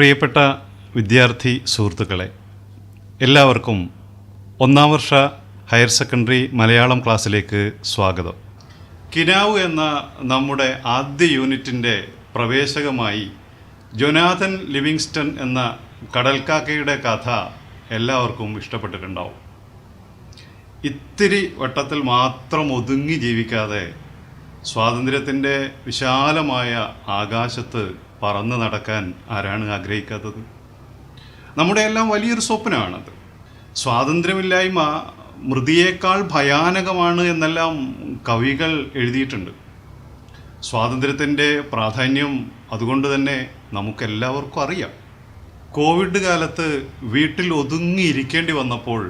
പ്രിയപ്പെട്ട വിദ്യാർത്ഥി സുഹൃത്തുക്കളെ, എല്ലാവർക്കും ഒന്നാം വർഷ ഹയർ സെക്കൻഡറി മലയാളം ക്ലാസ്സിലേക്ക് സ്വാഗതം. കിനാവ് എന്ന നമ്മുടെ ആദ്യ യൂണിറ്റിൻ്റെ പ്രവേശകമായി ജൊനാഥൻ ലിവിങ്സ്റ്റൺ എന്ന കടൽക്കാക്കയുടെ കഥ എല്ലാവർക്കും ഇഷ്ടപ്പെട്ടിട്ടുണ്ടാവും. ഇത്തിരി വട്ടത്തിൽ മാത്രം ഒതുങ്ങി ജീവിക്കാതെ സ്വാതന്ത്ര്യത്തിൻ്റെ വിശാലമായ ആകാശത്ത് പറന്ന് നടക്കാൻ ആരാണ് ആഗ്രഹിക്കാത്തത്? നമ്മുടെ എല്ലാം വലിയൊരു സ്വപ്നമാണത്. സ്വാതന്ത്ര്യമില്ലായ്മ മൃതിയേക്കാൾ ഭയാനകമാണ് എന്നെല്ലാം കവികൾ എഴുതിയിട്ടുണ്ട്. സ്വാതന്ത്ര്യത്തിൻ്റെ പ്രാധാന്യം അതുകൊണ്ട് തന്നെ നമുക്കെല്ലാവർക്കും അറിയാം. കോവിഡ് കാലത്ത് വീട്ടിൽ ഒതുങ്ങിയിരിക്കേണ്ടി വന്നപ്പോൾ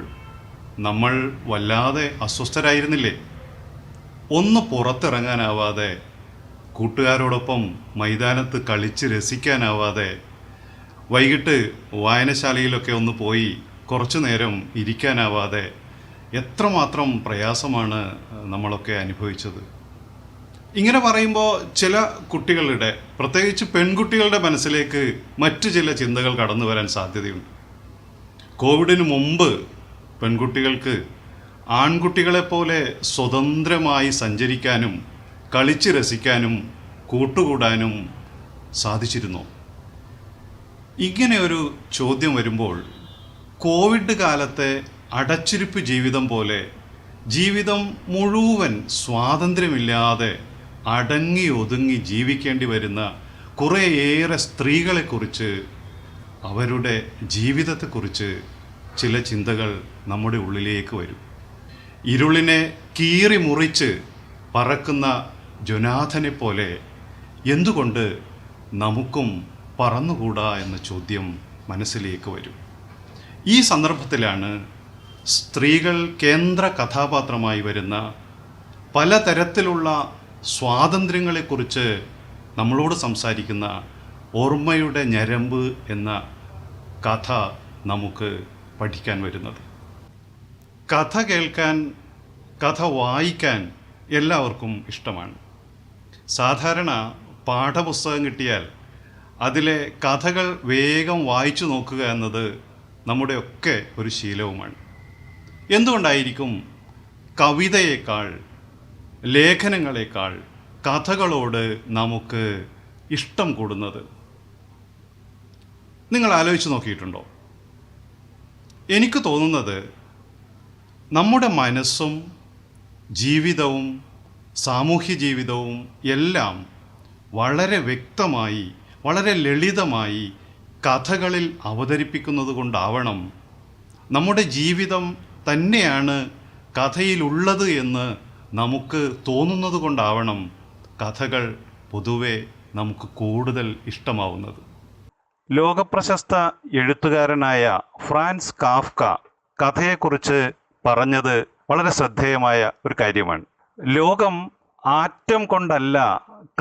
നമ്മൾ വല്ലാതെ അസ്വസ്ഥരായിരുന്നില്ലേ? ഒന്ന് പുറത്തിറങ്ങാനാവാതെ, കൂട്ടുകാരോടൊപ്പം മൈതാനത്ത് കളിച്ച് രസിക്കാനാവാതെ, വൈകിട്ട് വായനശാലയിലൊക്കെ ഒന്ന് പോയി കുറച്ചു നേരം ഇരിക്കാനാവാതെ എത്രമാത്രം പ്രയാസമാണ് നമ്മളൊക്കെ അനുഭവിച്ചത്. ഇങ്ങനെ പറയുമ്പോൾ ചില കുട്ടികളുടെ, പ്രത്യേകിച്ച് പെൺകുട്ടികളുടെ മനസ്സിലേക്ക് മറ്റു ചില ചിന്തകൾ കടന്നു വരാൻ സാധ്യതയുണ്ട്. കോവിഡിന് മുമ്പ് പെൺകുട്ടികൾക്ക് ആൺകുട്ടികളെപ്പോലെ സ്വതന്ത്രമായി സഞ്ചരിക്കാനും കളിച്ച് രസിക്കാനും കൂട്ടുകൂടാനും സാധിച്ചിരുന്നു. ഇങ്ങനെ ഒരു ചോദ്യം വരുമ്പോൾ കോവിഡ് കാലത്തെ അടച്ചിരിപ്പ് ജീവിതം പോലെ ജീവിതം മുഴുവൻ സ്വാതന്ത്ര്യമില്ലാതെ അടങ്ങി ഒതുങ്ങി ജീവിക്കേണ്ടി വരുന്ന കുറേയേറെ സ്ത്രീകളെക്കുറിച്ച്, അവരുടെ ജീവിതത്തെക്കുറിച്ച് ചില ചിന്തകൾ നമ്മുടെ ഉള്ളിലേക്ക് വരും. ഇരുളിനെ കീറി മുറിച്ച് പറക്കുന്ന ജൊനാഥനെ പോലെ എന്തുകൊണ്ട് നമുക്കും പറന്നുകൂടാ എന്ന ചോദ്യം മനസ്സിലേക്ക് വരും. ഈ സന്ദർഭത്തിലാണ് സ്ത്രീകൾ കേന്ദ്ര കഥാപാത്രമായി വരുന്ന പലതരത്തിലുള്ള സ്വാതന്ത്ര്യങ്ങളെക്കുറിച്ച് നമ്മളോട് സംസാരിക്കുന്ന ഓർമ്മയുടെ ഞരമ്പ് എന്ന കഥ നമുക്ക് പഠിക്കാൻ വരുന്നത്. കഥ കേൾക്കാൻ, കഥ വായിക്കാൻ എല്ലാവർക്കും ഇഷ്ടമാണ്. സാധാരണ പാഠപുസ്തകം കിട്ടിയാൽ അതിലെ കഥകൾ വേഗം വായിച്ചു നോക്കുക എന്നത് നമ്മുടെയൊക്കെ ഒരു ശീലവുമാണ്. എന്തുകൊണ്ടായിരിക്കും കവിതയേക്കാൾ, ലേഖനങ്ങളേക്കാൾ കഥകളോട് നമുക്ക് ഇഷ്ടം കൂടുന്നത്? നിങ്ങൾ ആലോചിച്ച് നോക്കിയിട്ടുണ്ടോ? എനിക്ക് തോന്നുന്നത് നമ്മുടെ മനസ്സും ജീവിതവും സാമൂഹ്യ ജീവിതവും എല്ലാം വളരെ വ്യക്തമായി, വളരെ ലളിതമായി കഥകളിൽ അവതരിപ്പിക്കുന്നത് കൊണ്ടാവണം, നമ്മുടെ ജീവിതം തന്നെയാണ് കഥയിലുള്ളത് എന്ന് നമുക്ക് തോന്നുന്നത് കൊണ്ടാവണം കഥകൾ പൊതുവെ നമുക്ക് കൂടുതൽ ഇഷ്ടമാവുന്നത്. ലോകപ്രശസ്ത എഴുത്തുകാരനായ ഫ്രാൻസ് കാഫ്ക കഥയെക്കുറിച്ച് പറഞ്ഞത് വളരെ ശ്രദ്ധേയമായ ഒരു കാര്യമാണ്. ലോകം ആറ്റം കൊണ്ടല്ല,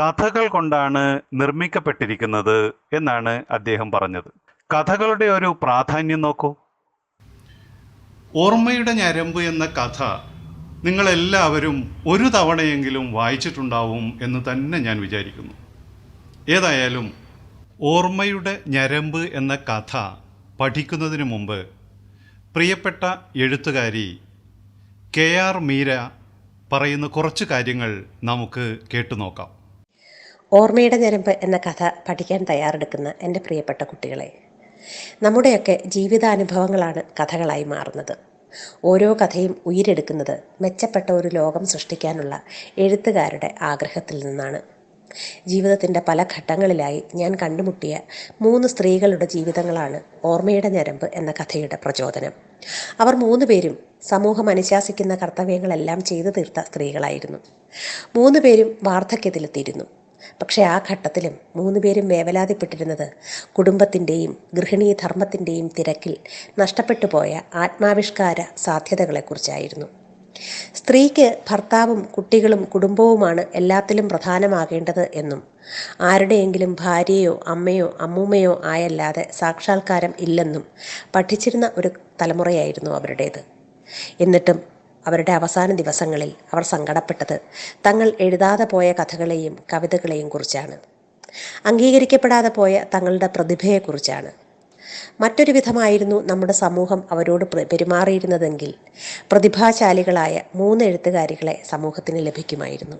കഥകൾ കൊണ്ടാണ് നിർമ്മിക്കപ്പെട്ടിരിക്കുന്നത് എന്നാണ് അദ്ദേഹം പറഞ്ഞത്. കഥകളുടെ ഒരു പ്രാധാന്യം നോക്കൂ. ഓർമ്മയുടെ ഞരമ്പ് എന്ന കഥ നിങ്ങളെല്ലാവരും ഒരു തവണയെങ്കിലും വായിച്ചിട്ടുണ്ടാവും എന്ന് തന്നെ ഞാൻ വിചാരിക്കുന്നു. ഏതായാലും ഓർമ്മയുടെ ഞരമ്പ് എന്ന കഥ പഠിക്കുന്നതിന് മുമ്പ് പ്രിയപ്പെട്ട എഴുത്തുകാരി KR മീര പറയുന്ന കുറച്ച് കാര്യങ്ങൾ നമുക്ക് കേട്ടുനോക്കാം. ഓർമ്മയുടെ ഞരമ്പ് എന്ന കഥ പഠിക്കാൻ തയ്യാറെടുക്കുന്ന എൻ്റെ പ്രിയപ്പെട്ട കുട്ടികളെ, നമ്മുടെയൊക്കെ ജീവിതാനുഭവങ്ങളാണ് കഥകളായി മാറുന്നത്. ഓരോ കഥയും ഉയിരെടുക്കുന്നത് മെച്ചപ്പെട്ട ഒരു ലോകം സൃഷ്ടിക്കാനുള്ള എഴുത്തുകാരുടെ ആഗ്രഹത്തിൽ നിന്നാണ്. ജീവിതത്തിൻ്റെ പല ഘട്ടങ്ങളിലായി ഞാൻ കണ്ടുമുട്ടിയ 3 സ്ത്രീകളുടെ ജീവിതങ്ങളാണ് ഓർമ്മയുടെ ഞരമ്പ് എന്ന കഥയുടെ പ്രചോദനം. അവർ 3 പേരും സമൂഹം അനുശാസിക്കുന്ന കർത്തവ്യങ്ങളെല്ലാം ചെയ്തു തീർത്ത സ്ത്രീകളായിരുന്നു. 3 പേരും വാർദ്ധക്യത്തിലെത്തിയിരുന്നു. പക്ഷേ ആ ഘട്ടത്തിലും 3 പേരും വേവലാതിപ്പെട്ടിരുന്നത് കുടുംബത്തിൻ്റെയും ഗൃഹിണീധർമ്മത്തിൻ്റെയും തിരക്കിൽ നഷ്ടപ്പെട്ടു പോയ ആത്മാവിഷ്കാര സാധ്യതകളെക്കുറിച്ചായിരുന്നു. സ്ത്രീക്ക് ഭർത്താവും കുട്ടികളും കുടുംബവുമാണ് എല്ലാത്തിലും പ്രധാനമാകേണ്ടത് എന്നും ആരുടെയെങ്കിലും ഭാര്യയോ അമ്മയോ അമ്മൂമ്മയോ ആയല്ലാതെ സാക്ഷാത്കാരം ഇല്ലെന്നും പഠിച്ചിരുന്ന ഒരു തലമുറയായിരുന്നു അവരുടേത്. എന്നിട്ടും അവരുടെ അവസാന ദിവസങ്ങളിൽ അവർ സങ്കടപ്പെട്ടത് തങ്ങൾ എഴുതാതെ പോയ കഥകളെയും കവിതകളെയും കുറിച്ചാണ്. അംഗീകരിക്കപ്പെടാതെ പോയ തങ്ങളുടെ പ്രതിഭയെക്കുറിച്ചാണ്. മറ്റൊരു വിധമായിരുന്നു നമ്മുടെ സമൂഹം അവരോട് പെരുമാറിയിരുന്നതെങ്കിൽ പ്രതിഭാശാലികളായ 3 എഴുത്തുകാരികളെ സമൂഹത്തിന് ലഭിക്കുമായിരുന്നു.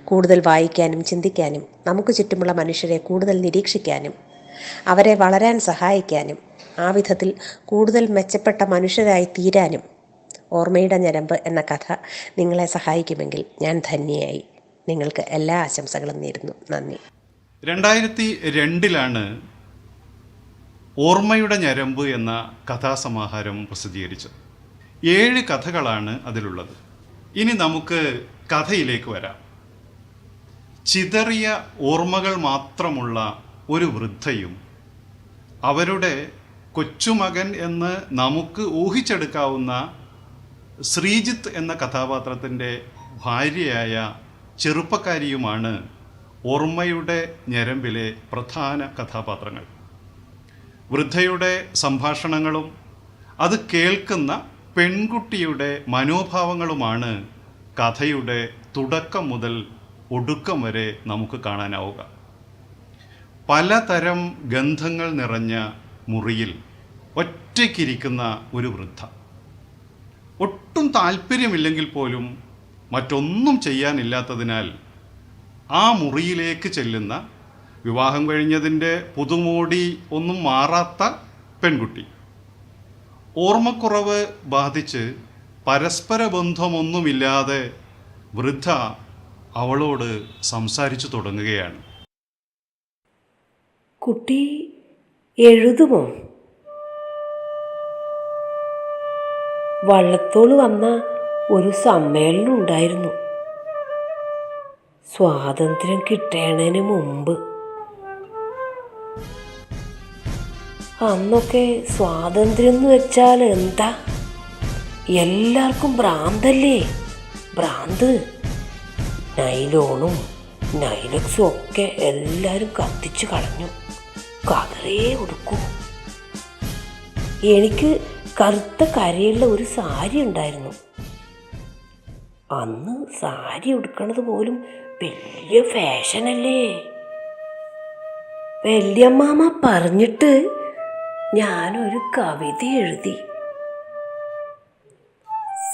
കൂടുതൽ വായിക്കാനും ചിന്തിക്കാനും നമുക്ക് ചുറ്റുമുള്ള മനുഷ്യരെ കൂടുതൽ നിരീക്ഷിക്കാനും അവരെ വളരാൻ സഹായിക്കാനും ആ വിധത്തിൽ കൂടുതൽ മെച്ചപ്പെട്ട മനുഷ്യരായി തീരാനും ഓർമ്മയുടെ ഞരമ്പ് എന്ന കഥ നിങ്ങളെ സഹായിക്കുമെങ്കിൽ ഞാൻ ധന്യയായി. നിങ്ങൾക്ക് എല്ലാ ആശംസകളും നേരുന്നു. നന്ദി. 2002 ഓർമ്മയുടെ ഞരമ്പ് എന്ന കഥാസമാഹാരം പ്രസിദ്ധീകരിച്ചത്. 7 കഥകളാണ് അതിലുള്ളത്. ഇനി നമുക്ക് കഥയിലേക്ക് വരാം. ചിതറിയ ഓർമ്മകൾ മാത്രമുള്ള ഒരു വൃദ്ധയും അവരുടെ കൊച്ചുമകൻ എന്ന് നമുക്ക് ഊഹിച്ചെടുക്കാവുന്ന ശ്രീജിത്ത് എന്ന കഥാപാത്രത്തിൻ്റെ ഭാര്യയായ ചെറുപ്പക്കാരിയുമാണ് ഓർമ്മയുടെ ഞരമ്പിലെ പ്രധാന കഥാപാത്രങ്ങൾ. വൃദ്ധയുടെ സംഭാഷണങ്ങളും അത് കേൾക്കുന്ന പെൺകുട്ടിയുടെ മനോഭാവങ്ങളുമാണ് കഥയുടെ തുടക്കം മുതൽ ഒടുക്കം വരെ നമുക്ക് കാണാനാവുക. പലതരം ഗന്ധങ്ങൾ നിറഞ്ഞ മുറിയിൽ ഒറ്റയ്ക്കിരിക്കുന്ന ഒരു വൃദ്ധ. ഒട്ടും താല്പര്യമില്ലെങ്കിൽ പോലും മറ്റൊന്നും ചെയ്യാനില്ലാത്തതിനാൽ ആ മുറിയിലേക്ക് ചെല്ലുന്ന വിവാഹം കഴിഞ്ഞതിൻ്റെ പുതുമോടി ഒന്നും മാറാത്ത പെൺകുട്ടി. ഓർമ്മക്കുറവ് ബാധിച്ച് പരസ്പര ബന്ധമൊന്നുമില്ലാതെ വൃദ്ധ അവളോട് സംസാരിച്ചു തുടങ്ങുകയാണ്. കുട്ടി എഴുതുമോ? വള്ളത്തോൾ വന്ന ഒരു സമ്മേളനം ഉണ്ടായിരുന്നു, സ്വാതന്ത്ര്യം കിട്ടണതിന് മുമ്പ്. അന്നൊക്കെ സ്വാതന്ത്ര്യം എന്ന് വെച്ചാൽ എന്താ? എല്ലാവർക്കും ഭ്രാന്തല്ലേ, ഭ്രാന്ത്. നൈലോണും നൈലക്സും ഒക്കെ എല്ലാവരും കത്തിച്ച് കളഞ്ഞു. കതറേ ഉടുക്കൂ. എനിക്ക് കറുത്ത കരയുള്ള ഒരു സാരി ഉണ്ടായിരുന്നു. അന്ന് സാരി ഉടുക്കണത് പോലും വലിയ ഫാഷനല്ലേ. വല്യമ്മാമ പറഞ്ഞിട്ട് ഞാനൊരു കവിത എഴുതി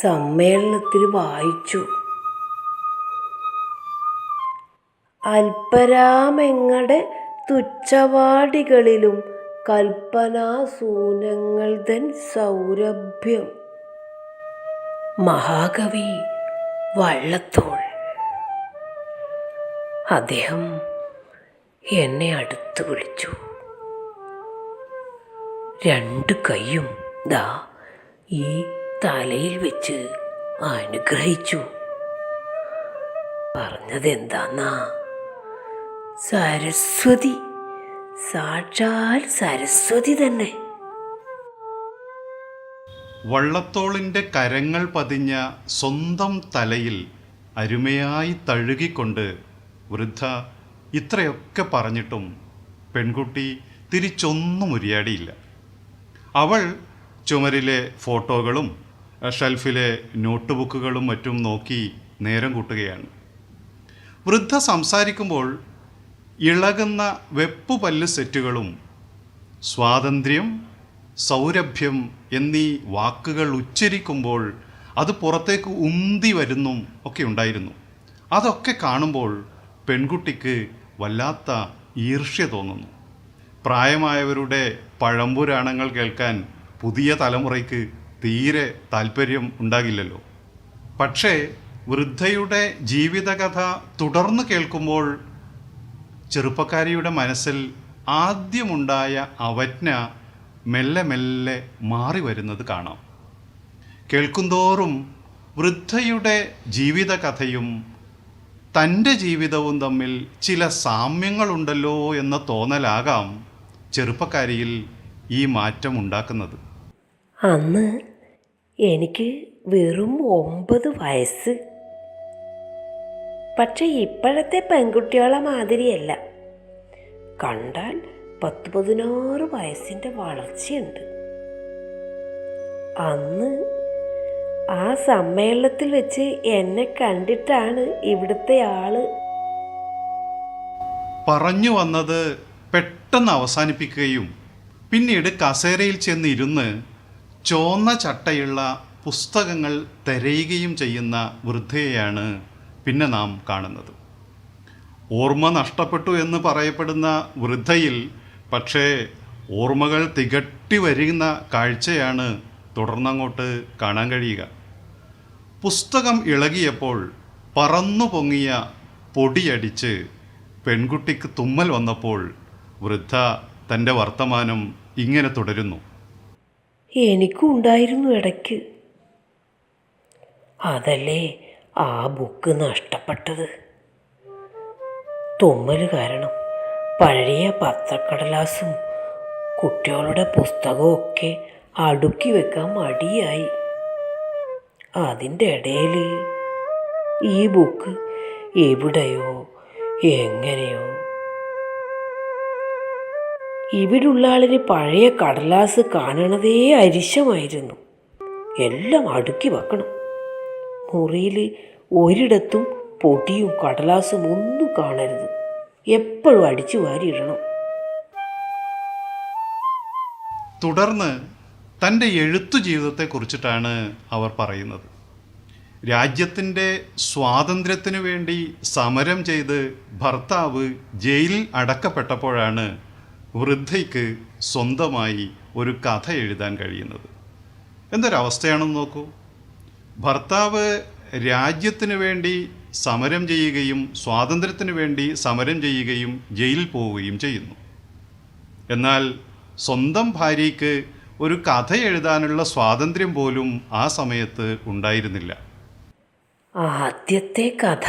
സമ്മേളനത്തിൽ വായിച്ചു. അൽപരാമെങ്ങടെ തുച്ഛവാടികളിലും കൽപ്പനാസൂനങ്ങൾ തൻ സൗരഭ്യം. മഹാകവി വള്ളത്തോൾ. അദ്ദേഹം എന്നെ അടുത്ത് വിളിച്ചു. 2 കൈയും ദാ ഈ തലയിൽ വെച്ച് അനുഗ്രഹിച്ചു. പറഞ്ഞതെന്താന്നാ, സരസ്വതി, സാക്ഷാൽ സരസ്വതി തന്നെ. വള്ളത്തോളിൻ്റെ കരങ്ങൾ പതിഞ്ഞ സ്വന്തം തലയിൽ അരുമയായി തഴുകിക്കൊണ്ട് വൃദ്ധ ഇത്രയൊക്കെ പറഞ്ഞിട്ടും പെൺകുട്ടി തിരിച്ചൊന്നും ഉരിയാടിയില്ല. അവൾ ചുമരിലെ ഫോട്ടോകളും ഷെൽഫിലെ നോട്ട് ബുക്കുകളും മറ്റും നോക്കി നേരം കൂട്ടുകയാണ്. വൃദ്ധ സംസാരിക്കുമ്പോൾ ഇളകുന്ന വെപ്പുപല്ല് സെറ്റുകളും സ്വാതന്ത്ര്യം, സൗരഭ്യം എന്നീ വാക്കുകൾ ഉച്ചരിക്കുമ്പോൾ അത് പുറത്തേക്ക് ഉന്തി വരുന്നും ഒക്കെ ഉണ്ടായിരുന്നു. അതൊക്കെ കാണുമ്പോൾ പെൺകുട്ടിക്ക് വല്ലാത്ത ഈർഷ്യ തോന്നുന്നു. പ്രായമായവരുടെ പഴംപുരാണങ്ങൾ കേൾക്കാൻ പുതിയ തലമുറയ്ക്ക് തീരെ താല്പര്യം ഉണ്ടാകില്ലല്ലോ. പക്ഷേ വൃദ്ധയുടെ ജീവിതകഥ തുടർന്ന് കേൾക്കുമ്പോൾ ചെറുപ്പക്കാരിയുടെ മനസ്സിൽ ആദ്യമുണ്ടായ അവജ്ഞ മെല്ലെ മെല്ലെ മാറി വരുന്നത് കാണാം. കേൾക്കുന്തോറും വൃദ്ധയുടെ ജീവിതകഥയും തൻ്റെ ജീവിതവും തമ്മിൽ ചില സാമ്യങ്ങളുണ്ടല്ലോ എന്ന തോന്നലാകാം ചെറുപ്പക്കാരിയിൽ ഈ മാറ്റം ഉണ്ടാക്കുന്നത്. അന്ന് എനിക്ക് വെറും 9 വയസ്സ്. പക്ഷെ ഇപ്പോഴത്തെ പെൺകുട്ടികളെ മാതിരിയല്ല. കണ്ടാൽ 10-16 വയസ്സിൻ്റെ വളർച്ചയുണ്ട്. അന്ന് ആ സമ്മേളനത്തിൽ വെച്ച് എന്നെ കണ്ടിട്ടാണ് ഇവിടുത്തെ ആള് പറഞ്ഞു വന്നത് പെട്ടെന്ന് അവസാനിപ്പിക്കുകയും പിന്നീട് കസേരയിൽ ചെന്നിരുന്ന് ചോന്ന ചട്ടയുള്ള പുസ്തകങ്ങൾ തിരയുകയും ചെയ്യുന്ന വൃദ്ധയെയാണ് പിന്നെ നാം കാണുന്നത്. ഓർമ്മ നഷ്ടപ്പെട്ടു എന്ന് പറയപ്പെടുന്ന വൃദ്ധയിൽ പക്ഷേ ഓർമ്മകൾ തികട്ടി വരുന്ന കാഴ്ചയാണ് തുടർന്നങ്ങോട്ട് കാണാൻ കഴിയുക. പുസ്തകം ഇളകിയപ്പോൾ പറന്നു പൊങ്ങിയ പൊടിയടിച്ച് പെൺകുട്ടിക്ക് തുമ്മൽ വന്നപ്പോൾ വൃദ്ധ തൻ്റെ വർത്തമാനം ഇങ്ങനെ തുടരുന്നു. എനിക്കും ഉണ്ടായിരുന്നു ഇടയ്ക്ക്. അതല്ലേ ആ ബുക്ക് നഷ്ടപ്പെട്ടത്. തുമ്മൽ കാരണം പഴയ പത്രക്കടലാസും കുട്ടികളുടെ പുസ്തകവും ഒക്കെ അടുക്കി വെക്കാൻ മടിയായി. അതിൻ്റെ ഇടയിൽ ഈ ബുക്ക് എവിടെയോ എങ്ങനെയോ. ഇവിടുള്ള ആളിന് പഴയ കടലാസ് കാണണതേ അരിശമായിരുന്നു. എല്ലാം അടുക്കി വെക്കണം. മുറിയിൽ ഒരിടത്തും പൊടിയും കടലാസും ഒന്നും കാണരുത്. എപ്പോഴും അടിച്ചു വാരിയിടണം. തുടർന്ന് തൻ്റെ എഴുത്തു ജീവിതത്തെക്കുറിച്ചിട്ടാണ് അവർ പറയുന്നത്. രാജ്യത്തിൻ്റെ സ്വാതന്ത്ര്യത്തിനു വേണ്ടി സമരം ചെയ്ത് ഭർത്താവ് ജയിലിൽ അടക്കപ്പെട്ടപ്പോഴാണ് വൃദ്ധയ്ക്ക് സ്വന്തമായി ഒരു കഥ എഴുതാൻ കഴിയുന്നത്. എന്തൊരവസ്ഥയാണെന്ന് നോക്കൂ. ഭർത്താവ് രാജ്യത്തിനു വേണ്ടി സമരം ചെയ്യുകയും സ്വാതന്ത്ര്യത്തിനു വേണ്ടി സമരം ചെയ്യുകയും ജയിലിൽ പോവുകയും ചെയ്യുന്നു. എന്നാൽ സ്വന്തം ഭാര്യയ്ക്ക് ഒരു കഥ എഴുതാനുള്ള സ്വാതന്ത്ര്യം പോലും ആ സമയത്ത് ഉണ്ടായിരുന്നില്ല. ആദ്യത്തെ കഥ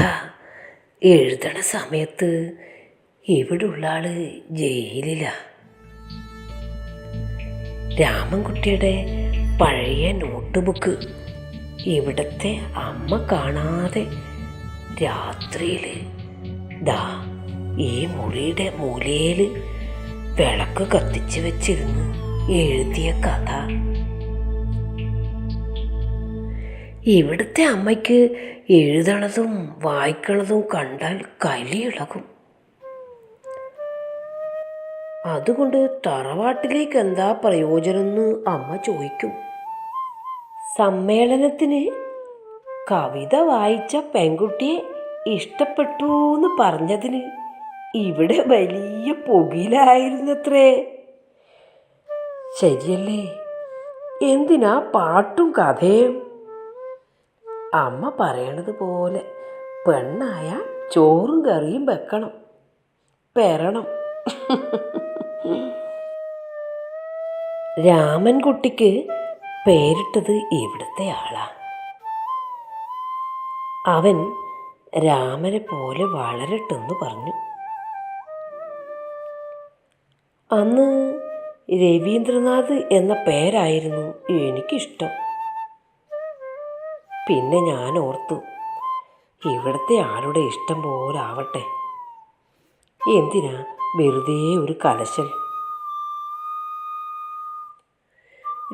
എഴുതണ സമയത്ത് ഇവിടുള്ള ആള് ജയിലിലാണ്. രാമൻകുട്ടിയുടെ പഴയ നോട്ട് ബുക്ക് ഇവിടുത്തെ അമ്മ കാണാതെ രാത്രിയിൽ ദാ ഈ മുറിയുടെ മൂലയിൽ വിളക്ക് കത്തിച്ച് വെച്ചിരുന്ന് എഴുതിയ കഥ. ഇവിടുത്തെ അമ്മയ്ക്ക് എഴുതണതും വായിക്കണതും കണ്ടാൽ കലിയിളകും. അതുകൊണ്ട് തറവാട്ടിലേക്ക് എന്താ പ്രയോജനമെന്ന് അമ്മ ചോദിക്കും. സമ്മേളനത്തിന് കവിത വായിച്ച പെൺകുട്ടിയെ ഇഷ്ടപ്പെട്ടു എന്ന് പറഞ്ഞതിന് ഇവിടെ വലിയ പുകിലായിരുന്നത്രേ. ശരിയല്ലേ? എന്തിനാ പാട്ടും കഥയും? അമ്മ പറയണത് പോലെ പെണ്ണായ ചോറും കറിയും വെക്കണം, പെരണം. രാമൻകുട്ടിക്ക് പേരിട്ടത് ഇവിടുത്തെ ആളാ. അവൻ രാമനെ പോലെ വളരട്ടെന്ന് പറഞ്ഞു. അന്ന് രവീന്ദ്രനാഥ് എന്ന പേരായിരുന്നു എനിക്കിഷ്ടം. പിന്നെ ഞാൻ ഓർത്തു, ഇവിടുത്തെ ആളുടെ ഇഷ്ടം പോലെ ആവട്ടെ, എന്തിനാ വെറുതെ ഒരു കലശൽ.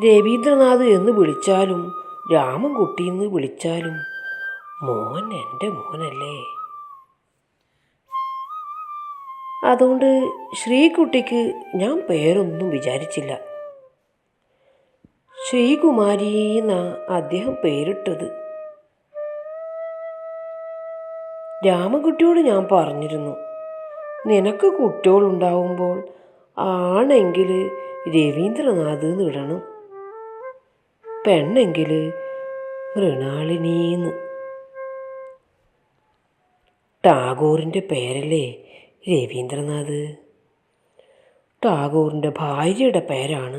രവീന്ദ്രനാഥ് എന്ന് വിളിച്ചാലും രാമൻകുട്ടി എന്ന് വിളിച്ചാലും മോൻ എൻ്റെ മോനല്ലേ. അതുകൊണ്ട് ശ്രീകുട്ടിക്ക് ഞാൻ പേരൊന്നും വിചാരിച്ചില്ല. ശ്രീകുമാരി എന്നാ അദ്ദേഹം പേരിട്ടത്. രാമൻകുട്ടിയോട് ഞാൻ പറഞ്ഞിരുന്നു, നിനക്ക് കുട്ടികളുണ്ടാവുമ്പോൾ ആണെങ്കിൽ രവീന്ദ്രനാഥ് എന്ന് ഇടണം, പെണ്ണെങ്കിൽ മൃണാളിനീന്ന്. ടാഗോറിൻ്റെ പേരല്ലേ രവീന്ദ്രനാഥ്. ടാഗോറിൻ്റെ ഭാര്യയുടെ പേരാണ്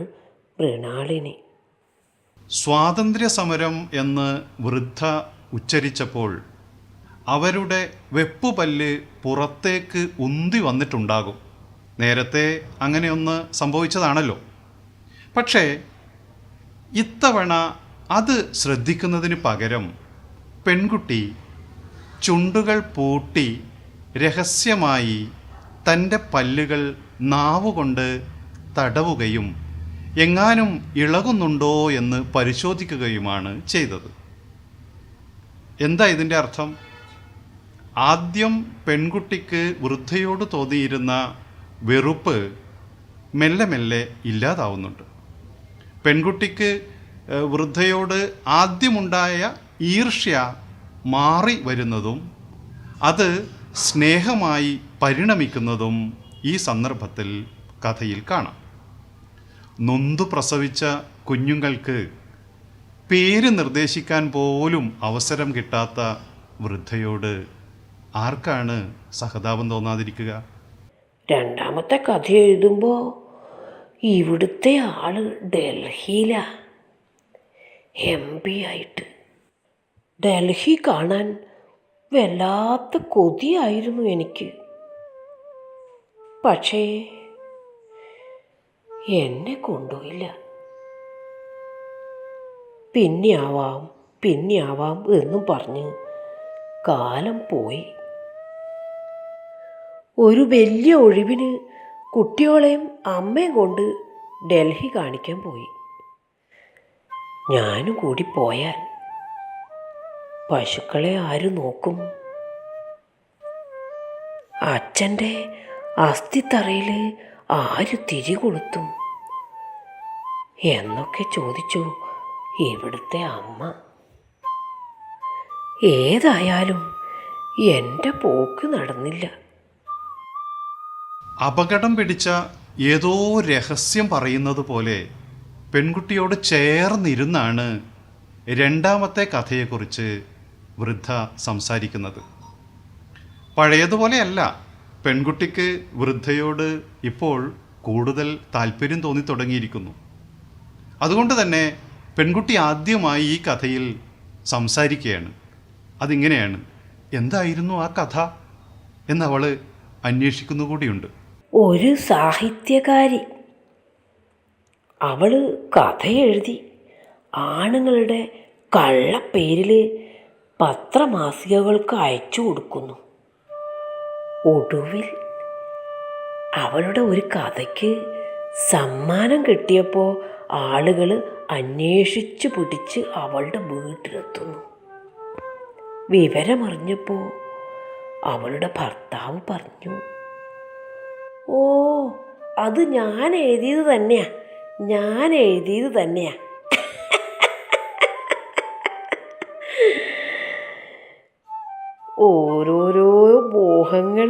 മൃണാളിനി. സ്വാതന്ത്ര്യ സമരം എന്ന് വൃദ്ധ ഉച്ചരിച്ചപ്പോൾ അവരുടെ വെപ്പുപല്ല് പുറത്തേക്ക് ഉന്തി വന്നിട്ടുണ്ടാകും. നേരത്തെ അങ്ങനെയൊന്ന് സംഭവിച്ചതാണല്ലോ. പക്ഷേ ഇത്തവണ അത് ശ്രദ്ധിക്കുന്നതിന് പകരം പെൺകുട്ടി ചുണ്ടുകൾ പൂട്ടി രഹസ്യമായി തൻ്റെ പല്ലുകൾ നാവുകൊണ്ട് തടവുകയും എങ്ങാനും ഇളകുന്നുണ്ടോ എന്ന് പരിശോധിക്കുകയുമാണ് ചെയ്തത്. എന്താ ഇതിൻ്റെ അർത്ഥം? ആദ്യം പെൺകുട്ടിക്ക് വൃദ്ധയോട് തോന്നിയിരുന്ന വെറുപ്പ് മെല്ലെ മെല്ലെ ഇല്ലാതാവുന്നുണ്ട്. പെൺകുട്ടിക്ക് വൃദ്ധയോട് ആദ്യമുണ്ടായ ഈർഷ്യ മാറി വരുന്നതും അത് സ്നേഹമായി പരിണമിക്കുന്നതും ഈ സന്ദർഭത്തിൽ കഥയിൽ കാണാം. നൊന്തു പ്രസവിച്ച കുഞ്ഞുങ്ങൾക്ക് പേര് നിർദ്ദേശിക്കാൻ പോലും അവസരം കിട്ടാത്ത വൃദ്ധയോട് ആർക്കാണ് സഹതാപം തോന്നാതിരിക്കുക? രണ്ടാമത്തെ കഥ എഴുതുമ്പോൾ ഇവിടുത്തെ ആള് ഡൽഹിയിലാ, MP ആയിട്ട്. ഡൽഹി കാണാൻ വല്ലാത്ത കൊതിയായിരുന്നു എനിക്ക്. പക്ഷേ എന്നെ കൊണ്ടുപോയില്ല. പിന്നെ ആവാം എന്നും പറഞ്ഞ് കാലം പോയി. ഒരു വലിയ ഒഴിവിന് കുട്ടിയോളെയും അമ്മയും കൊണ്ട് ഡൽഹി കാണിക്കാൻ പോയി. ഞാനും കൂടി പോയാൽ പശുക്കളെ ആര് നോക്കും? അച്ഛൻ്റെ അസ്ഥിത്തറയിൽ ആര് തിരി കൊളുത്തും എന്നൊക്കെ ചോദിച്ചു ഇവിടുത്തെ അമ്മ. ഏതായാലും എൻ്റെ പോക്ക് നടന്നില്ല. അപകടം പിടിച്ച ഏതോ രഹസ്യം പറയുന്നത് പോലെ പെൺകുട്ടിയോട് ചേർന്നിരുന്നാണ് രണ്ടാമത്തെ കഥയെക്കുറിച്ച് വൃദ്ധ സംസാരിക്കുന്നത്. പഴയതുപോലെയല്ല, പെൺകുട്ടിക്ക് വൃദ്ധയോട് ഇപ്പോൾ കൂടുതൽ താല്പര്യം തോന്നിത്തുടങ്ങിയിരിക്കുന്നു. അതുകൊണ്ട് തന്നെ പെൺകുട്ടി ആദ്യമായി ഈ കഥയിൽ സംസാരിക്കുകയാണ്. അതിങ്ങനെയാണ്: എന്തായിരുന്നു ആ കഥ എന്നവൾ അന്വേഷിക്കുന്നു കൂടിയുണ്ട്. ഒരു സാഹിത്യകാരി, അവൾ കഥ എഴുതി ആണുങ്ങളുടെ കള്ളപ്പേരിൽ പത്രമാസികകൾക്ക് അയച്ചു കൊടുക്കുന്നു. ഒടുവിൽ അവളുടെ ഒരു കഥയ്ക്ക് സമ്മാനം കിട്ടിയപ്പോൾ ആളുകൾ അന്വേഷിച്ച് പിടിച്ച് അവളുടെ വീട്ടിലെത്തുന്നു. വിവരമറിഞ്ഞപ്പോൾ അവളുടെ ഭർത്താവ് പറഞ്ഞു, ഓ, അത് ഞാൻ എഴുതിയത് തന്നെയാ. ഓരോരോ മോഹങ്ങൾ.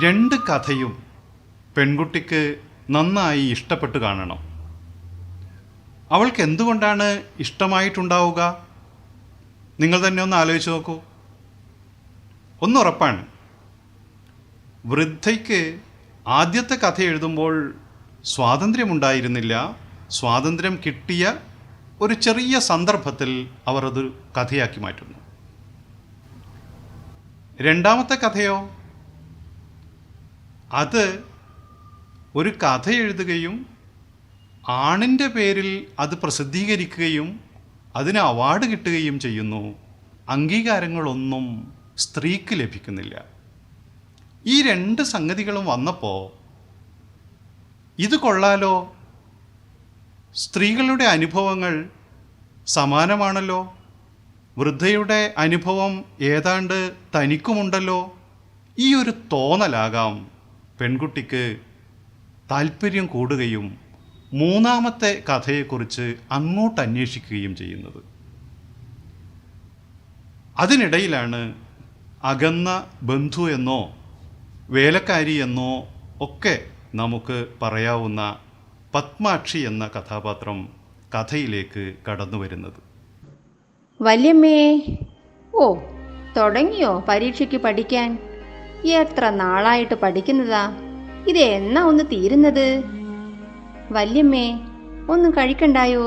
രണ്ട് കഥയും പെൺകുട്ടിക്ക് നന്നായി ഇഷ്ടപ്പെട്ട് കാണണം. അവൾക്ക് എന്തുകൊണ്ടാണ് ഇഷ്ടമായിട്ടുണ്ടാവുക? നിങ്ങൾ തന്നെ ഒന്ന് ആലോചിച്ച് നോക്കൂ. ഒന്നുറപ്പാണ്, വൃദ്ധയ്ക്ക് ആദ്യത്തെ കഥ എഴുതുമ്പോൾ സ്വാതന്ത്ര്യമുണ്ടായിരുന്നില്ല. സ്വാതന്ത്ര്യം കിട്ടിയ ഒരു ചെറിയ സന്ദർഭത്തിൽ അവർ അത് കഥയാക്കി മാറ്റുന്നു. രണ്ടാമത്തെ കഥയോ, അത് ഒരു കഥ എഴുതുകയും ആണിൻ്റെ പേരിൽ അത് പ്രസിദ്ധീകരിക്കുകയും അതിന് അവാർഡ് കിട്ടുകയും ചെയ്യുന്നു. അംഗീകാരങ്ങളൊന്നും സ്ത്രീക്ക് ലഭിക്കുന്നില്ല. ഈ രണ്ട് സംഗതികളും വന്നപ്പോൾ ഇത് കൊള്ളാലോ, സ്ത്രീകളുടെ അനുഭവങ്ങൾ സമാനമാണല്ലോ, വൃദ്ധയുടെ അനുഭവം ഏതാണ്ട് തനിക്കുമുണ്ടല്ലോ, ഈ ഒരു തോന്നലാകാം പെൺകുട്ടിക്ക് താല്പര്യം കൂടുകയും മൂന്നാമത്തെ കഥയെക്കുറിച്ച് അങ്ങോട്ട് അന്വേഷിക്കുകയും ചെയ്യുന്നത്. അതിനിടയിലാണ് അകന്ന ബന്ധു എന്നോ വേലക്കാരി എന്നോ ഒക്കെ നമുക്ക് പറയാവുന്ന പത്മാക്ഷി എന്ന കഥാപാത്രം കഥയിലേക്ക് കടന്നു വരുന്നത്. വല്യമ്മേ, ഓ, തുടങ്ങിയോ പരീക്ഷയ്ക്ക് പഠിക്കാൻ? എത്ര നാളായിട്ട് പഠിക്കുന്നതാ, ഇത് എന്നാ ഒന്ന് തീരുന്നത്? വല്യമ്മേ, ഒന്നും കഴിക്കണ്ടായോ?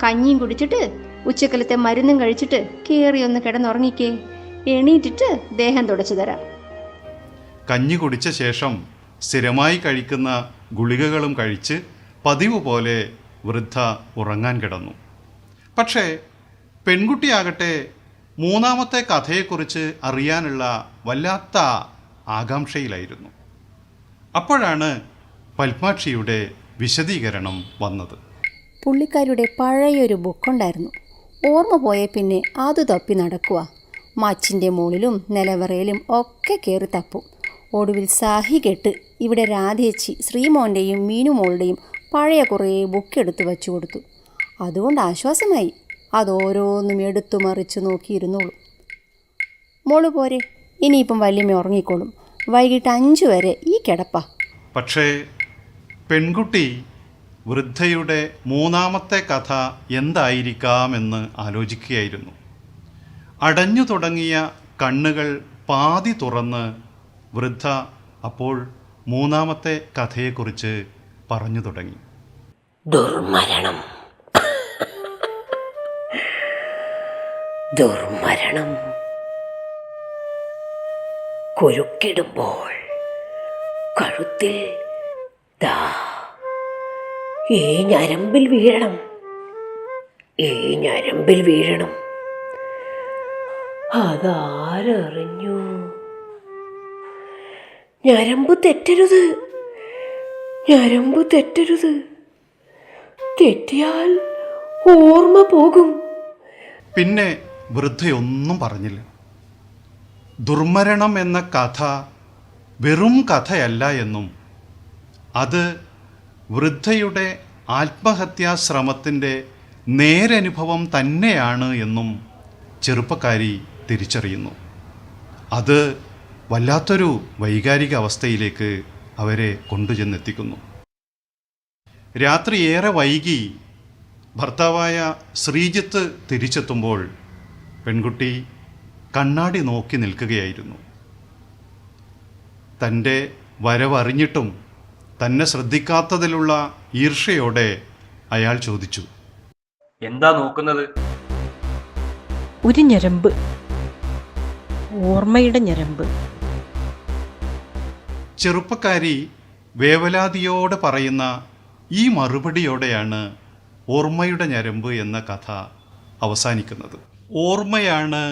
കഞ്ഞിയും കുടിച്ചിട്ട് ഉച്ചക്കലത്തെ മരുന്നും കഴിച്ചിട്ട് കയറി ഒന്ന് കിടന്നുറങ്ങിക്കേ. എണീറ്റിട്ട് ദേഹം തുടച്ചു തരാം. കഞ്ഞി കുടിച്ച ശേഷം സ്ഥിരമായി കഴിക്കുന്ന ഗുളികകളും കഴിച്ച് പതിവ് പോലെ വൃദ്ധ ഉറങ്ങാൻ കിടന്നു. പക്ഷേ പെൺകുട്ടിയാകട്ടെ മൂന്നാമത്തെ കഥയെക്കുറിച്ച് അറിയാനുള്ള വല്ലാത്ത ആകാംക്ഷയിലായിരുന്നു. അപ്പോഴാണ് പത്മാക്ഷിയുടെ വിശദീകരണം വന്നത്. പുള്ളിക്കാരിയുടെ പഴയൊരു ബുക്കുണ്ടായിരുന്നു. ഓർമ്മ പോയ പിന്നെ അത് തപ്പി നടക്കുക. മച്ചിൻ്റെ മുകളിലും നിലവറയിലും ഒക്കെ കയറി തപ്പും. ഒടുവിൽ സഹി കെട്ട് ഇവിടെ രാധേച്ചി ശ്രീമോൻ്റെയും മീനുമോളുടെയും പഴയ കുറേ ബുക്കെടുത്ത് വച്ചു കൊടുത്തു. അതുകൊണ്ട് ആശ്വാസമായി. അതോരോന്നും എടുത്തു മറിച്ച് നോക്കിയിരുന്നോളും. മോള് പോരെ, ഇനിയിപ്പം വല്യമ്മ ഉറങ്ങിക്കോളും. വൈകിട്ട് 5 വരെ ഈ കിടപ്പാ. പക്ഷേ പെൺകുട്ടി വൃദ്ധയുടെ മൂന്നാമത്തെ കഥ എന്തായിരിക്കാമെന്ന് ആലോചിക്കുകയായിരുന്നു. അടഞ്ഞു തുടങ്ങിയ കണ്ണുകൾ പാതി തുറന്ന് വൃദ്ധ അപ്പോൾ മൂന്നാമത്തെ കഥയെക്കുറിച്ച് പറഞ്ഞു തുടങ്ങി. ദുർമരണം. ദുർമരണം. കുരുക്കിടുമ്പോൾ കഴുത്തിൽ ദാ ഈ ഞരമ്പിൽ വീഴണം. ഈ ഞരമ്പിൽ വീഴണം. അതാരറിഞ്ഞു? ഞരമ്പ് തെറ്റരുത്. ഞരമ്പ് തെറ്റരുത്. തെറ്റിയാൽ ഓർമ്മ പോകും. പിന്നെ വൃദ്ധയൊന്നും പറഞ്ഞില്ല. ദുർമരണം എന്ന കഥ വെറും കഥയല്ല എന്നും അത് വൃദ്ധയുടെ ആത്മഹത്യാശ്രമത്തിൻ്റെ നേരനുഭവം തന്നെയാണ് എന്നും ചെറുപ്പക്കാരി തിരിച്ചറിയുന്നു. അത് വല്ലാത്തൊരു വൈകാരിക അവസ്ഥയിലേക്ക് അവരെ കൊണ്ടുചെന്നെത്തിക്കുന്നു. രാത്രി ഏറെ വൈകി ഭർത്താവായ ശ്രീജിത്ത് തിരിച്ചെത്തുമ്പോൾ പെൺകുട്ടി കണ്ണാടി നോക്കി നിൽക്കുകയായിരുന്നു. തൻ്റെ വരവറിഞ്ഞിട്ടും തന്നെ ശ്രദ്ധിക്കാത്തതിലുള്ള ഈർഷ്യയോടെ അയാൾ ചോദിച്ചു, എന്താ നോക്കുന്നത്? ഒരു ഞരമ്പ്, ഓർമ്മയുടെ ഞരമ്പ്. ചെറുപ്പക്കാരി വേവലാതിയോടെ പറയുന്ന ഈ മറുപടിയോടെയാണ് ഓർമ്മയുടെ ഞരമ്പ് എന്ന കഥ അവസാനിക്കുന്നത്. ഓർമ്മയാണ്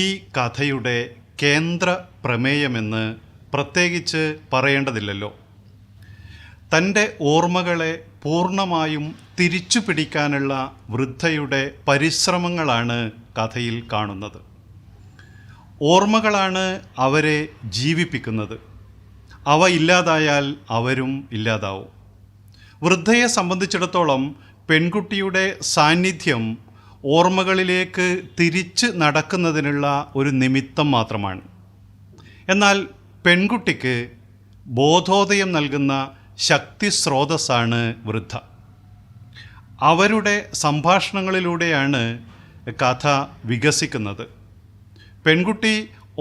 ഈ കഥയുടെ കേന്ദ്ര പ്രമേയമെന്ന് പ്രത്യേകിച്ച് പറയേണ്ടതില്ലല്ലോ. തൻ്റെ ഓർമ്മകളെ പൂർണ്ണമായും തിരിച്ചു പിടിക്കാനുള്ള വൃദ്ധയുടെ പരിശ്രമങ്ങളാണ് കഥയിൽ കാണുന്നത്. ഓർമ്മകളാണ് അവരെ ജീവിപ്പിക്കുന്നത്. അവ ഇല്ലാതായാൽ അവരും ഇല്ലാതാവും. വൃദ്ധയെ സംബന്ധിച്ചിടത്തോളം പെൺകുട്ടിയുടെ സാന്നിധ്യം ഓർമ്മകളിലേക്ക് തിരിച്ച് നടക്കുന്നതിനുള്ള ഒരു നിമിത്തം മാത്രമാണ്. എന്നാൽ പെൺകുട്ടിക്ക് ബോധോദയം നൽകുന്ന ശക്തി സ്രോതസ്സാണ് വൃദ്ധ. അവരുടെ സംഭാഷണങ്ങളിലൂടെയാണ് കഥ വികസിക്കുന്നത്. പെൺകുട്ടി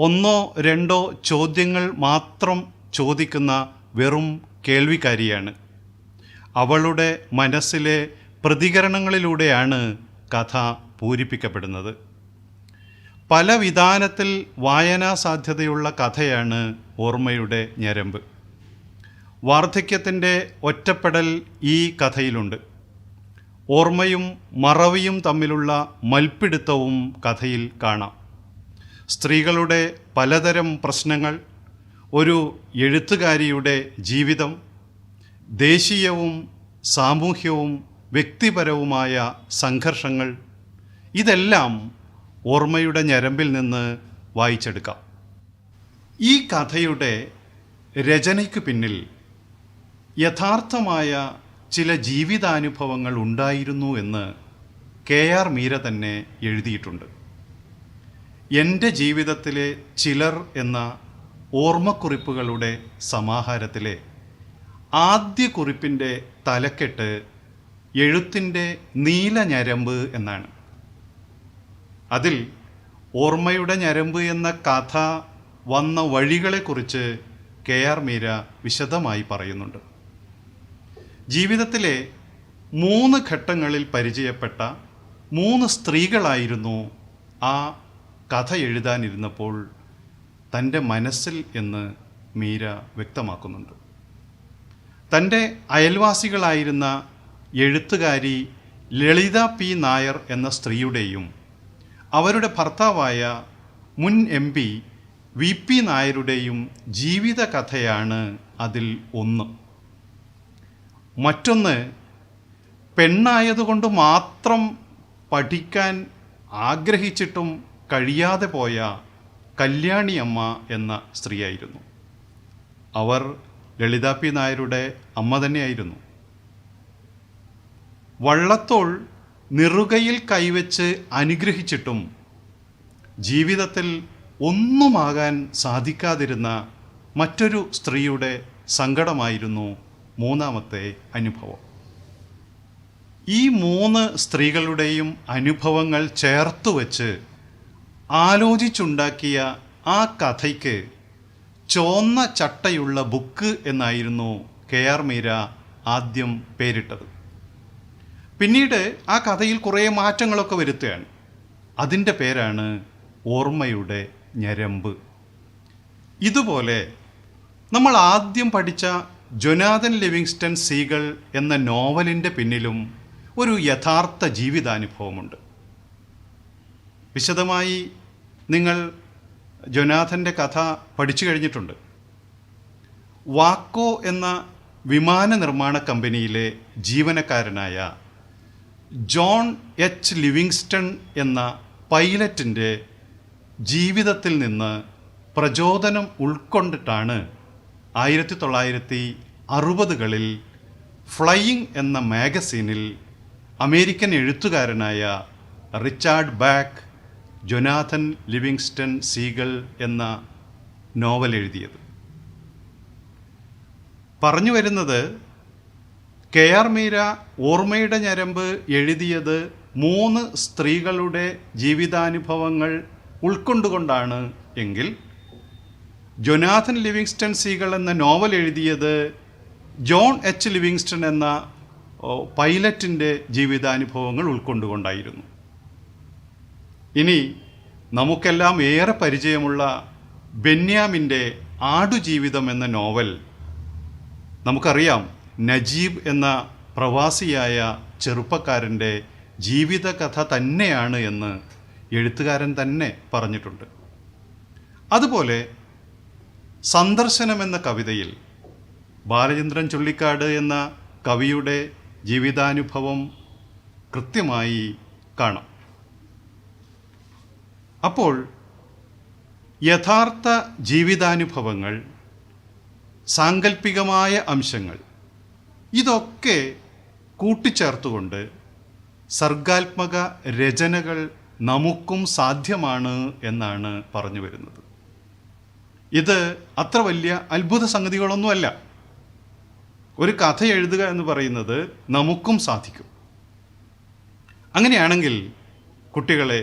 1-2 ചോദ്യങ്ങൾ മാത്രം ചോദിക്കുന്ന വെറും കേൾവിക്കാരിയാണ്. അവളുടെ മനസ്സിലെ പ്രതികരണങ്ങളിലൂടെയാണ് കഥ പൂരിപ്പിക്കപ്പെടുന്നത്. പല വിധാനത്തിൽ വായനാ സാധ്യതയുള്ള കഥയാണ് ഓർമ്മയുടെ ഞരമ്പ്. വാർദ്ധക്യത്തിൻ്റെ ഒറ്റപ്പെടൽ ഈ കഥയിലുണ്ട്. ഓർമ്മയും മറവിയും തമ്മിലുള്ള മൽപ്പിടുത്തവും കഥയിൽ കാണാം. സ്ത്രീകളുടെ പലതരം പ്രശ്നങ്ങൾ, ഒരു എഴുത്തുകാരിയുടെ ജീവിതം, ദേശീയവും സാമൂഹ്യവും വ്യക്തിപരവുമായ സംഘർഷങ്ങൾ, ഇതെല്ലാം ഓർമ്മയുടെ ഞരമ്പിൽ നിന്ന് വായിച്ചെടുക്കാം. ഈ കഥയുടെ രചനയ്ക്ക് പിന്നിൽ യഥാർത്ഥമായ ചില ജീവിതാനുഭവങ്ങൾ ഉണ്ടായിരുന്നു എന്ന് KR മീര തന്നെ എഴുതിയിട്ടുണ്ട്. എൻ്റെ ജീവിതത്തിലെ ചിലർ എന്ന ഓർമ്മക്കുറിപ്പുകളുടെ സമാഹാരത്തിലെ ആദ്യ കുറിപ്പിൻ്റെ തലക്കെട്ട് എഴുത്തിൻ്റെ നീല ഞരമ്പ് എന്നാണ്. അതിൽ ഓർമ്മയുടെ ഞരമ്പ് എന്ന കഥ വന്ന വഴികളെക്കുറിച്ച് KR മീര വിശദമായി പറയുന്നുണ്ട്. ജീവിതത്തിലെ 3 ഘട്ടങ്ങളിൽ പരിചയപ്പെട്ട 3 സ്ത്രീകളായിരുന്നു ആ കഥ എഴുതാനിരുന്നപ്പോൾ തൻ്റെ മനസ്സിൽ എന്ന് മീര വ്യക്തമാക്കുന്നുണ്ട്. തൻ്റെ അയൽവാസികളായിരുന്ന എഴുത്തുകാരി ലളിത P. നായർ എന്ന സ്ത്രീയുടെയും അവരുടെ ഭർത്താവായ മുൻ MP VP നായരുടെയും ജീവിത കഥയാണ് അതിൽ ഒന്ന്. മറ്റൊന്ന്, പെണ്ണായതുകൊണ്ട് മാത്രം പഠിക്കാൻ ആഗ്രഹിച്ചിട്ടും കഴിയാതെ പോയ കല്യാണിയമ്മ എന്ന സ്ത്രീയായിരുന്നു. അവർ ലളിതാ പി നായരുടെ അമ്മ തന്നെയായിരുന്നു. വള്ളത്തോൾ നിറുകയിൽ കൈവച്ച് അനുഗ്രഹിച്ചിട്ടും ജീവിതത്തിൽ ഒന്നുമാകാൻ സാധിക്കാതിരുന്ന മറ്റൊരു സ്ത്രീയുടെ സങ്കടമായിരുന്നു മൂന്നാമത്തെ അനുഭവം. ഈ 3 സ്ത്രീകളുടെയും അനുഭവങ്ങൾ ചേർത്തു വച്ച് ആലോചിച്ചുണ്ടാക്കിയ ആ കഥയ്ക്ക് ചുവന്ന ചട്ടയുള്ള ബുക്ക് എന്നായിരുന്നു KR മീര ആദ്യം പേരിട്ടത്. പിന്നീട് ആ കഥയിൽ കുറേ മാറ്റങ്ങളൊക്കെ വരുത്തുകയാണ്. അതിൻ്റെ പേരാണ് ഓർമ്മയുടെ ഞരമ്പ്. ഇതുപോലെ നമ്മൾ ആദ്യം പഠിച്ച ജൊനാഥൻ ലിവിങ്സ്റ്റൺ സീഗൾ എന്ന നോവലിൻ്റെ പിന്നിലും ഒരു യഥാർത്ഥ ജീവിതാനുഭവമുണ്ട്. വിശദമായി നിങ്ങൾ ജൊനാഥൻ്റെ കഥ പഠിച്ചു കഴിഞ്ഞിട്ടുണ്ട്. വാക്കോ എന്ന വിമാന നിർമ്മാണ കമ്പനിയിലെ ജീവനക്കാരനായ ജോൺ എച്ച് ലിവിങ്സ്റ്റൺ എന്ന പൈലറ്റിൻ്റെ ജീവിതത്തിൽ നിന്ന് പ്രചോദനം ഉൾക്കൊണ്ടിട്ടാണ് 1960കളിൽ ഫ്ലൈയിങ് എന്ന മാഗസീനിൽ അമേരിക്കൻ എഴുത്തുകാരനായ Richard back Jonathan Livingstone seagull എന്ന നോവൽ എഴുതിയത്. പറഞ്ഞു വരുന്നത്, KR മീര ഓർമ്മയുടെ ഞരമ്പ് എഴുതിയത് 3 സ്ത്രീകളുടെ ജീവിതാനുഭവങ്ങൾ ഉൾക്കൊണ്ടുകൊണ്ടാണ് എങ്കിൽ ജൊനാഥൻ ലിവിങ്സ്റ്റൺ സീഗൾ എന്ന നോവൽ എഴുതിയത് ജോൺ എച്ച് ലിവിങ്സ്റ്റൺ എന്ന പൈലറ്റിൻ്റെ ജീവിതാനുഭവങ്ങൾ ഉൾക്കൊണ്ടുകൊണ്ടായിരുന്നു. ഇനി നമുക്കെല്ലാം ഏറെ പരിചയമുള്ള ബെന്യാമിൻ്റെ ആടുജീവിതം എന്ന നോവൽ, നമുക്കറിയാം നജീബ് എന്ന പ്രവാസിയായ ചെറുപ്പക്കാരൻ്റെ ജീവിതകഥ തന്നെയാണ് എന്ന് എഴുത്തുകാരൻ തന്നെ പറഞ്ഞിട്ടുണ്ട്. അതുപോലെ സന്ദർശനം എന്ന കവിതയിൽ ബാലചന്ദ്രൻ ചുള്ളിക്കാട് എന്ന കവിയുടെ ജീവിതാനുഭവം കൃത്യമായി കാണാം. അപ്പോൾ യഥാർത്ഥ ജീവിതാനുഭവങ്ങൾ, സാങ്കല്പികമായ അംശങ്ങൾ, ഇതൊക്കെ കൂട്ടിച്ചേർത്തുകൊണ്ട് സർഗാത്മക രചനകൾ നമുക്കും സാധ്യമാണ് എന്നാണ് പറഞ്ഞു വരുന്നത്. ഇത് അത്ര വലിയ അത്ഭുത സംഗതികളൊന്നുമല്ല. ഒരു കഥ എഴുതുക എന്ന് പറയുന്നത് നമുക്കും സാധിക്കും. അങ്ങനെയാണെങ്കിൽ കുട്ടികളെ,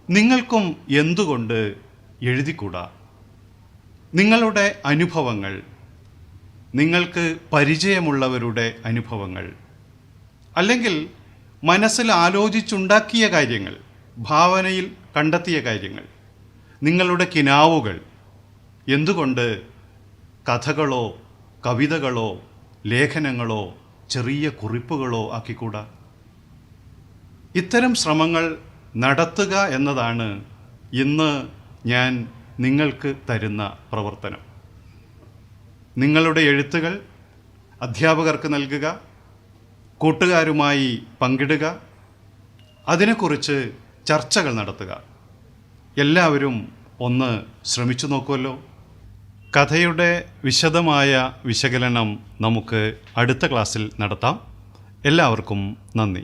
നിങ്ങൾക്കും എന്തുകൊണ്ട് എഴുതിക്കൂടാ? നിങ്ങളുടെ അനുഭവങ്ങൾ, നിങ്ങൾക്ക് പരിചയമുള്ളവരുടെ അനുഭവങ്ങൾ, അല്ലെങ്കിൽ മനസ്സിൽ ആലോചിച്ചുണ്ടാക്കിയ കാര്യങ്ങൾ, ഭാവനയിൽ കണ്ടെത്തിയ കാര്യങ്ങൾ, നിങ്ങളുടെ കിനാവുകൾ എന്തുകൊണ്ട് കഥകളോ കവിതകളോ ലേഖനങ്ങളോ ചെറിയ കുറിപ്പുകളോ ആക്കിക്കൂടാ? ഇത്തരം ശ്രമങ്ങൾ നടത്തുക എന്നതാണ് ഇന്ന് ഞാൻ നിങ്ങൾക്ക് തരുന്ന പ്രവർത്തനം. നിങ്ങളുടെ എഴുത്തുകൾ അധ്യാപകർക്ക് നൽകുക, കൂട്ടുകാരുമായി പങ്കിടുക, അതിനെക്കുറിച്ച് ചർച്ചകൾ നടത്തുക. എല്ലാവരും ഒന്ന് ശ്രമിച്ചു നോക്കുമല്ലോ. കഥയുടെ വിശദമായ വിശകലനം നമുക്ക് അടുത്ത ക്ലാസ്സിൽ നടത്താം. എല്ലാവർക്കും നന്ദി.